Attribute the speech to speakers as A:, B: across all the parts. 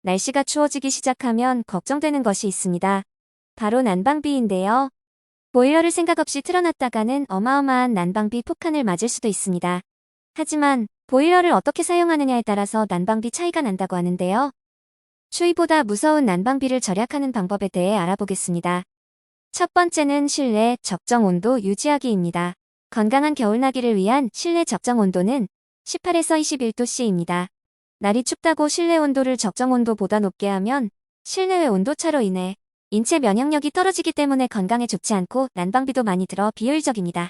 A: 날씨가 추워지기 시작하면 걱정되는 것이 있습니다. 바로 난방비인데요. 보일러를 생각 없이 틀어놨다가는 어마어마한 난방비 폭탄을 맞을 수도 있습니다. 하지만 보일러를 어떻게 사용하느냐에 따라서 난방비 차이가 난다고 하는데요. 추위보다 무서운 난방비를 절약하는 방법에 대해 알아보겠습니다. 첫 번째는 실내 적정 온도 유지하기입니다. 건강한 겨울나기를 위한 실내 적정 온도는 18에서 21도씨입니다. 날이 춥다고 실내 온도를 적정 온도보다 높게 하면 실내외 온도차로 인해 인체 면역력이 떨어지기 때문에 건강에 좋지 않고 난방비도 많이 들어 비효율적입니다.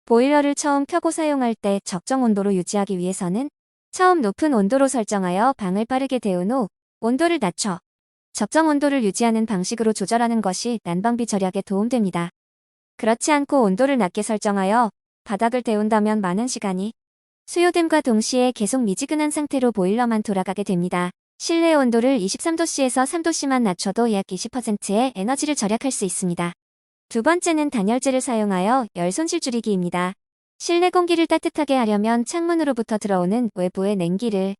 A: 보일러를 처음 켜고 사용할 때 적정 온도로 유지하기 위해서는 처음 높은 온도로 설정하여 방을 빠르게 데운 후 온도를 낮춰 적정 온도를 유지하는 방식으로 조절하는 것이 난방비 절약에 도움됩니다. 그렇지 않고 온도를 낮게 설정하여 바닥을 데운다면 많은 시간이 수요됨과 동시에 계속 미지근한 상태로 보일러만 돌아가게 됩니다. 실내 온도를 23도씨에서 3도씨만 낮춰도 약 20%의 에너지를 절약할 수 있습니다. 두 번째는 단열재를 사용하여 열 손실 줄이기입니다. 실내 공기를 따뜻하게 하려면 창문으로부터 들어오는 외부의 냉기를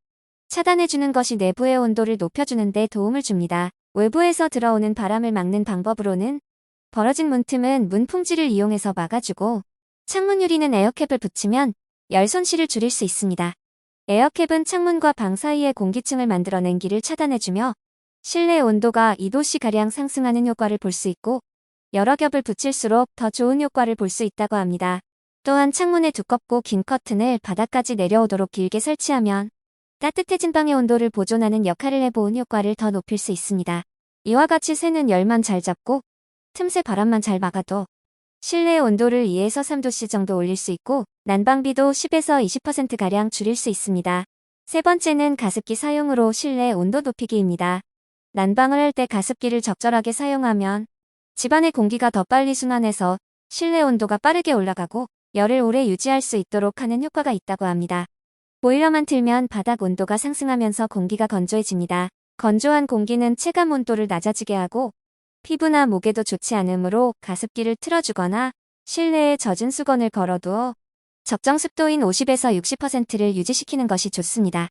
A: 차단해주는 것이 내부의 온도를 높여주는 데 도움을 줍니다. 외부에서 들어오는 바람을 막는 방법으로는 벌어진 문틈은 문풍지를 이용해서 막아주고 창문 유리는 에어캡을 붙이면 열 손실을 줄일 수 있습니다. 에어캡은 창문과 방 사이의 공기층을 만들어 냉기를 차단해주며 실내 온도가 2도씨가량 상승하는 효과를 볼 수 있고 여러 겹을 붙일수록 더 좋은 효과를 볼 수 있다고 합니다. 또한 창문에 두껍고 긴 커튼을 바닥까지 내려오도록 길게 설치하면 따뜻해진 방의 온도를 보존하는 역할을 해보은 효과를 더 높일 수 있습니다. 이와 같이 새는 열만 잘 잡고 틈새 바람만 잘 막아도 실내 온도를 2에서 3도씨 정도 올릴 수 있고 난방비도 10에서 20%가량 줄일 수 있습니다. 세 번째는 가습기 사용으로 실내 온도 높이기입니다. 난방을 할 때 가습기를 적절하게 사용하면 집안의 공기가 더 빨리 순환해서 실내 온도가 빠르게 올라가고 열을 오래 유지할 수 있도록 하는 효과가 있다고 합니다. 보일러만 틀면 바닥 온도가 상승하면서 공기가 건조해집니다. 건조한 공기는 체감 온도를 낮아지게 하고 피부나 목에도 좋지 않으므로 가습기를 틀어주거나 실내에 젖은 수건을 걸어두어 적정 습도인 50에서 60%를 유지시키는 것이 좋습니다.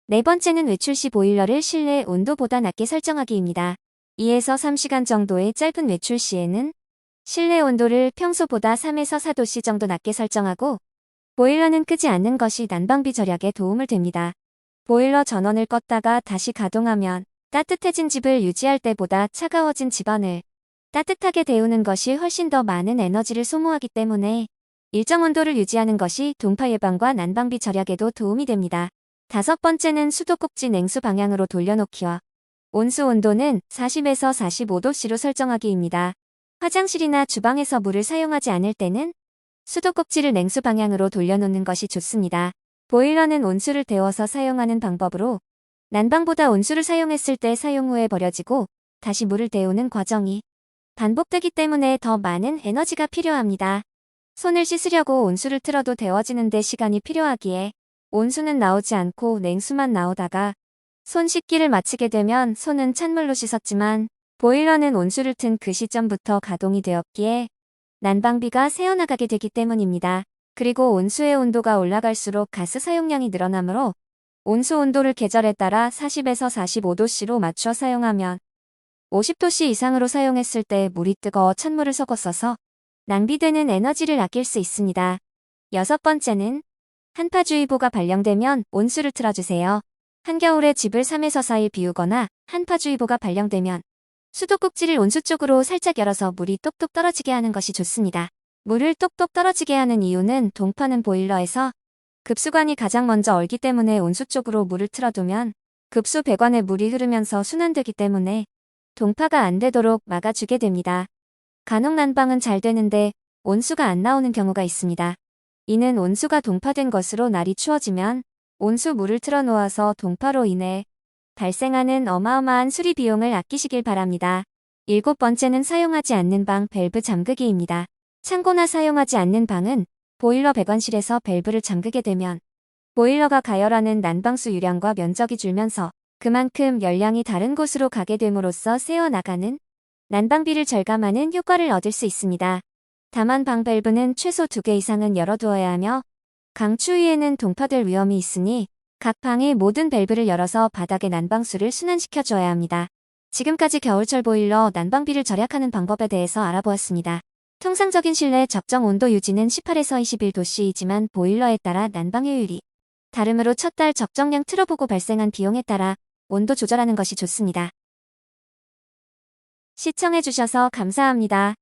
A: 네 번째는 외출 시 보일러를 실내 온도보다 낮게 설정하기입니다. 2에서 3시간 정도의 짧은 외출 시에는 실내 온도를 평소보다 3에서 4도씨 정도 낮게 설정하고 보일러는 끄지 않는 것이 난방비 절약에 도움을 됩니다. 보일러 전원을 껐다가 다시 가동하면 따뜻해진 집을 유지할 때보다 차가워진 집안을 따뜻하게 데우는 것이 훨씬 더 많은 에너지를 소모하기 때문에 일정 온도를 유지하는 것이 동파 예방과 난방비 절약에도 도움이 됩니다. 다섯 번째는 수도꼭지 냉수 방향으로 돌려놓기와 온수 온도는 40에서 45도씨로 설정하기입니다. 화장실이나 주방에서 물을 사용하지 않을 때는 수도꼭지를 냉수 방향으로 돌려놓는 것이 좋습니다. 보일러는 온수를 데워서 사용하는 방법으로 난방보다 온수를 사용했을 때 사용 후에 버려지고 다시 물을 데우는 과정이 반복되기 때문에 더 많은 에너지가 필요합니다. 손을 씻으려고 온수를 틀어도 데워지는데 시간이 필요하기에 온수는 나오지 않고 냉수만 나오다가 손 씻기를 마치게 되면 손은 찬물로 씻었지만 보일러는 온수를 튼 그 시점부터 가동이 되었기에 난방비가 새어나가게 되기 때문입니다. 그리고 온수의 온도가 올라갈수록 가스 사용량이 늘어나므로 온수 온도를 계절에 따라 40에서 45도씨로 맞춰 사용하면 50도씨 이상으로 사용했을 때 물이 뜨거워 찬물을 섞어 써서 낭비되는 에너지를 아낄 수 있습니다. 여섯 번째는 한파주의보가 발령되면 온수를 틀어주세요. 한겨울에 집을 3에서 4일 비우거나 한파주의보가 발령되면 수도꼭지를 온수 쪽으로 살짝 열어서 물이 똑똑 떨어지게 하는 것이 좋습니다. 물을 똑똑 떨어지게 하는 이유는 동파는 보일러에서 급수관이 가장 먼저 얼기 때문에 온수 쪽으로 물을 틀어두면 급수 배관에 물이 흐르면서 순환되기 때문에 동파가 안 되도록 막아주게 됩니다. 간혹 난방은 잘 되는데 온수가 안 나오는 경우가 있습니다. 이는 온수가 동파된 것으로 날이 추워지면 온수 물을 틀어놓아서 동파로 인해 발생하는 어마어마한 수리 비용을 아끼시길 바랍니다. 일곱 번째는 사용하지 않는 방 밸브 잠그기입니다. 창고나 사용하지 않는 방은 보일러 배관실에서 밸브를 잠그게 되면 보일러가 가열하는 난방수 유량과 면적이 줄면서 그만큼 열량이 다른 곳으로 가게 됨으로써 새어나가는 난방비를 절감하는 효과를 얻을 수 있습니다. 다만 방 밸브는 최소 2개 이상은 열어두어야 하며 강추위에는 동파될 위험이 있으니 각 방의 모든 밸브를 열어서 바닥의 난방수를 순환시켜 주어야 합니다. 지금까지 겨울철 보일러 난방비를 절약하는 방법에 대해서 알아보았습니다. 통상적인 실내 적정 온도 유지는 18에서 21도씨이지만 보일러에 따라 난방 효율이 다르므로 첫 달 적정량 틀어보고 발생한 비용에 따라 온도 조절하는 것이 좋습니다. 시청해주셔서 감사합니다.